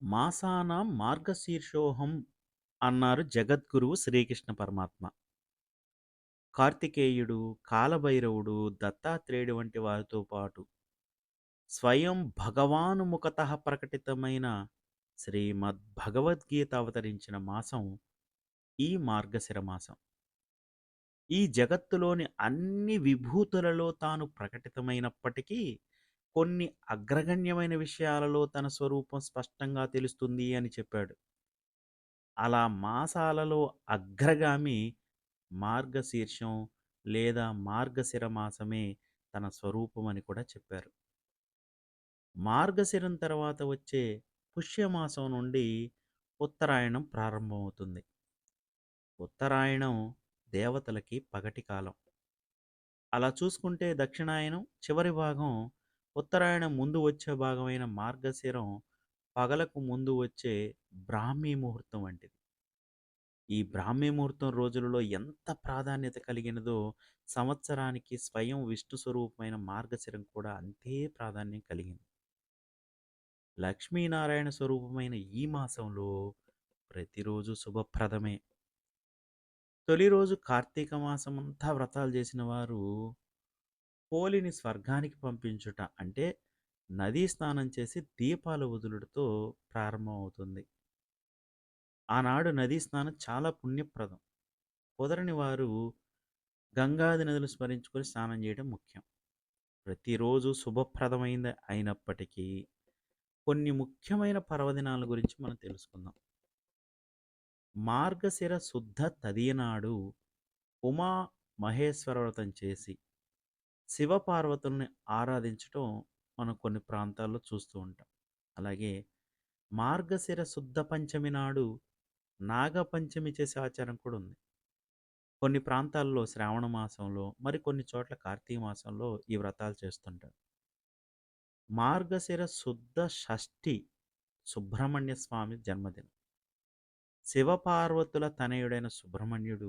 మాసానాం మార్గశీర్షోహం అన్నారు జగద్గురువు శ్రీకృష్ణ పరమాత్మ. కార్తికేయుడు, కాలభైరవుడు, దత్తాత్రేయుడు వంటి వారితో పాటు స్వయం భగవాను ముఖతః ప్రకటితమైన శ్రీమద్ భగవద్గీత అవతరించిన మాసం ఈ మార్గశిర మాసం. ఈ జగత్తులోని అన్ని విభూతులలో తాను ప్రకటితమైనప్పటికీ కొన్ని అగ్రగణ్యమైన విషయాలలో తన స్వరూపం స్పష్టంగా తెలుస్తుంది అని చెప్పాడు. అలా మాసాలలో అగ్రగామి మార్గశీర్షం లేదా మార్గశిర మాసమే తన స్వరూపమని కూడా చెప్పారు. మార్గశిరం తర్వాత వచ్చే పుష్యమాసం నుండి ఉత్తరాయణం ప్రారంభమవుతుంది. ఉత్తరాయణం దేవతలకి పగటి కాలం. అలా చూసుకుంటే దక్షిణాయనం చివరి భాగం, ఉత్తరాయణం ముందు వచ్చే భాగమైన మార్గశిరం పగలకు ముందు వచ్చే బ్రాహ్మీ ముహూర్తం వంటిది. ఈ బ్రాహ్మీ ముహూర్తం రోజులలో ఎంత ప్రాధాన్యత కలిగినదో, సంవత్సరానికి స్వయం విష్ణు స్వరూపమైన మార్గశిరం కూడా అంతే ప్రాధాన్యం కలిగింది. లక్ష్మీనారాయణ స్వరూపమైన ఈ మాసంలో ప్రతిరోజు శుభప్రదమే. తొలి రోజు కార్తీక మాసమంతా వ్రతాలు చేసిన వారు హోలీని స్వర్గానికి పంపించుట అంటే నదీ స్నానం చేసి దీపాలు వదులుడుతో ప్రారంభమవుతుంది. ఆనాడు నదీ స్నానం చాలా పుణ్యప్రదం. కుదరని వారు గంగాది నదులు స్మరించుకొని స్నానం చేయడం ముఖ్యం. ప్రతిరోజు శుభప్రదమైంది అయినప్పటికీ కొన్ని ముఖ్యమైన పర్వదినాల గురించి మనం తెలుసుకుందాం. మార్గశిర శుద్ధ తదియనాడు ఉమా మహేశ్వర వ్రతం చేసి శివపార్వతుల్ని ఆరాధించటం మనం కొన్ని ప్రాంతాల్లో చూస్తూ ఉంటాం. అలాగే మార్గశిర శుద్ధ పంచమి నాడు నాగపంచమి చేసే ఆచారం కూడా ఉంది. కొన్ని ప్రాంతాల్లో శ్రావణ మాసంలో, మరికొన్ని చోట్ల కార్తీక మాసంలో ఈ వ్రతాలు చేస్తుంటారు. మార్గశిర శుద్ధ షష్ఠి సుబ్రహ్మణ్య స్వామి జన్మదినం. శివపార్వతుల తనయుడైన సుబ్రహ్మణ్యుడు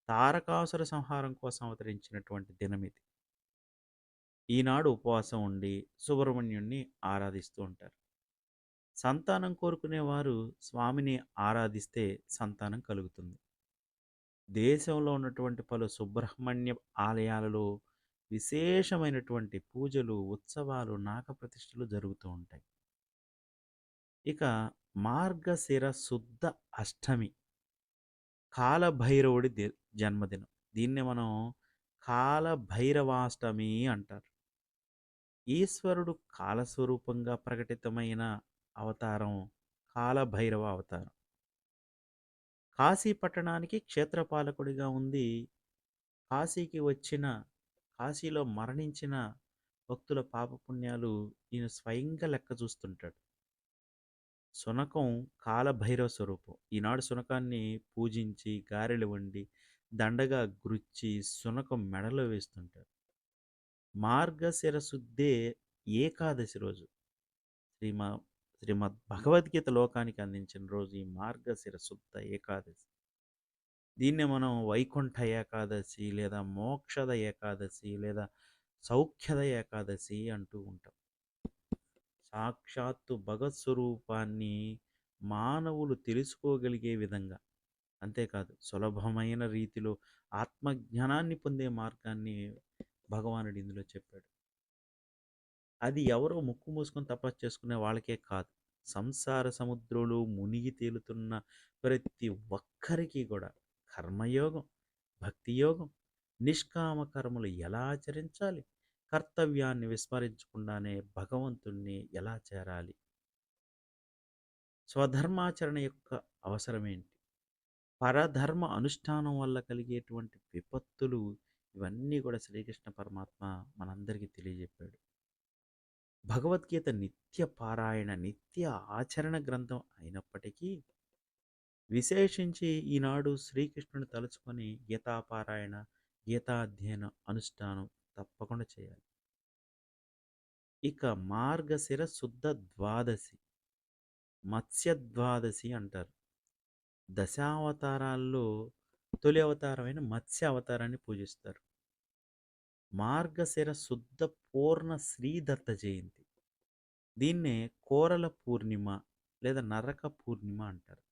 తారకాసుర సంహారం కోసం అవతరించినటువంటి దినమిది. ఈనాడు ఉపవాసం ఉండి సుబ్రహ్మణ్యుణ్ణి ఆరాధిస్తూ ఉంటారు. సంతానం కోరుకునేవారు స్వామిని ఆరాధిస్తే సంతానం కలుగుతుంది. దేశంలో ఉన్నటువంటి పలు సుబ్రహ్మణ్య ఆలయాలలో విశేషమైనటువంటి పూజలు, ఉత్సవాలు, నాగప్రతిష్ఠలు జరుగుతూ ఉంటాయి. ఇక మార్గశిర శుద్ధ అష్టమి కాలభైరవుడి జన్మదినం. దీన్ని మనం కాలభైరవాష్టమి అంటారు. ఈశ్వరుడు కాలస్వరూపంగా ప్రకటితమైన అవతారం కాలభైరవ అవతారం. కాశీ పట్టణానికి క్షేత్రపాలకుడిగా ఉంది. కాశీకి వచ్చిన, కాశీలో మరణించిన భక్తుల పాపపుణ్యాలు ఈయన స్వయంగా లెక్క చూస్తుంటాడు. శునకం కాలభైరవ స్వరూపం. ఈనాడు శునకాన్ని పూజించి గారెలు వండి దండగా గుచ్చి శునకం మెడలో వేస్తుంటారు. మార్గశిర శుద్ధే ఏకాదశి రోజు శ్రీమ శ్రీమద్ భగవద్గీత లోకానికి అందించిన రోజు ఈ మార్గశిర శుద్ధ ఏకాదశి. దీన్నే మనం వైకుంఠ ఏకాదశి లేదా మోక్షద ఏకాదశి లేదా సౌఖ్యద ఏకాదశి అంటూ ఉంటాం. సాక్షాత్తు భగవత్ స్వరూపాన్ని మానవులు తెలుసుకోగలిగే విధంగా, అంతేకాదు సులభమైన రీతిలో ఆత్మజ్ఞానాన్ని పొందే మార్గాన్ని భగవానుడు ఇందులో చెప్పాడు. అది ఎవరో ముక్కు మూసుకొని తపస్సు చేసుకునే వాళ్ళకే కాదు. సంసార సముద్రంలో మునిగి తేలుతున్న ప్రతి ఒక్కరికి కూడా కర్మయోగం, భక్తి యోగం, నిష్కామ కర్మలు ఎలా ఆచరించాలి, కర్తవ్యాన్ని విస్మరించకుండానే భగవంతుణ్ణి ఎలా చేరాలి, స్వధర్మాచరణ యొక్క అవసరమేంటి, పరధర్మ అనుష్ఠానం వల్ల కలిగేటువంటి విపత్తులు, ఇవన్నీ కూడా శ్రీకృష్ణ పరమాత్మ మనందరికీ తెలియజెప్పాడు. భగవద్గీత నిత్య పారాయణ, నిత్య ఆచరణ గ్రంథం అయినప్పటికీ విశేషించి ఈనాడు శ్రీకృష్ణుని తలుచుకొని గీతాపారాయణ, గీతాధ్యయనం, అనుష్ఠానం తప్పకుండా చేయాలి. ఇక మార్గశిర శుద్ధ ద్వాదశి, మత్స్య ద్వాదశి అంటారు. దశావతారాల్లో తొలి అవతారమైన మత్స్య అవతారాన్ని పూజిస్తారు. మార్గశిర శుద్ధ పూర్ణ శ్రీదత్త జయంతి. దీన్నే కోరల పూర్ణిమ లేదా నరక పూర్ణిమ అంటారు.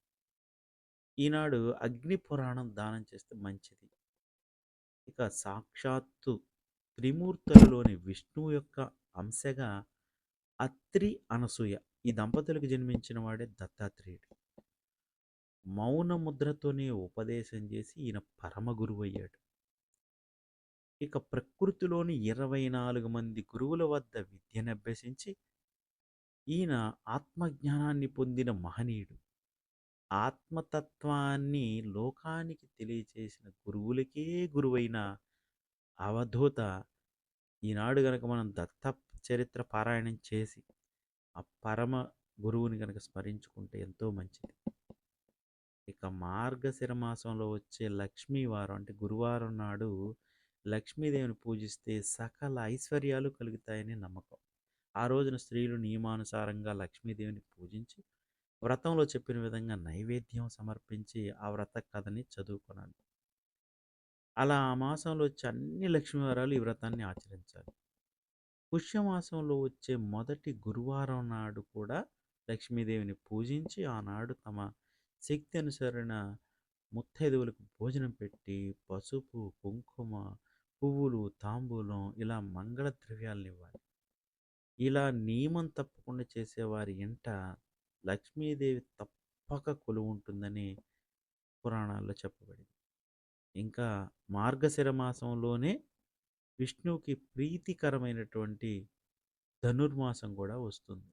ఈనాడు అగ్ని పురాణం దానం చేస్తే మంచిది. ఇక సాక్షాత్తు త్రిమూర్తులలోని విష్ణువు యొక్క అంశగా అత్రి, అనసూయ ఈ దంపతులకు జన్మించిన వాడే దత్తాత్రేయుడు. మౌన ముద్రతోనే ఉపదేశం చేసి ఈయన పరమ గురువయ్యాడు. ఇక ప్రకృతిలోని 24 మంది గురువుల వద్ద విద్యనభ్యసించి ఈయన ఆత్మజ్ఞానాన్ని పొందిన మహనీయుడు. ఆత్మతత్వాన్ని లోకానికి తెలియచేసిన గురువులకే గురువైన అవధూత ఈనాడు గనక మనం దత్త చరిత్ర పారాయణం చేసి ఆ పరమ గురువుని గనక స్మరించుకుంటే ఎంతో మంచిది. ఇక మార్గశిర మాసంలో వచ్చే లక్ష్మీ వారం అంటే గురువారం నాడు లక్ష్మీదేవిని పూజిస్తే సకల ఐశ్వర్యాలు కలుగుతాయని నమ్మకం. ఆ రోజున స్త్రీలు నియమానుసారంగా లక్ష్మీదేవిని పూజించి వ్రతంలో చెప్పిన విధంగా నైవేద్యం సమర్పించి ఆ వ్రత కథని చదువుకోనాలి. అలా ఆ మాసంలో వచ్చే అన్ని లక్ష్మీవారాలు ఈ వ్రతాన్ని ఆచరించాలి. పుష్యమాసంలో వచ్చే మొదటి గురువారం నాడు కూడా లక్ష్మీదేవిని పూజించి ఆనాడు తమ శక్తి అనుసరణ ముత్తైదువులకు భోజనం పెట్టి పసుపు, కుంకుమ, పువ్వులు, తాంబూలం ఇలా మంగళ ద్రవ్యాలనివ్వాలి. ఇలా నియమం తప్పకుండా చేసేవారి ఇంట లక్ష్మీదేవి తప్పక కొలువుంటుందని పురాణాల్లో చెప్పబడింది. ఇంకా మార్గశిర మాసంలోనే విష్ణువుకి ప్రీతికరమైనటువంటి ధనుర్మాసం కూడా వస్తుంది.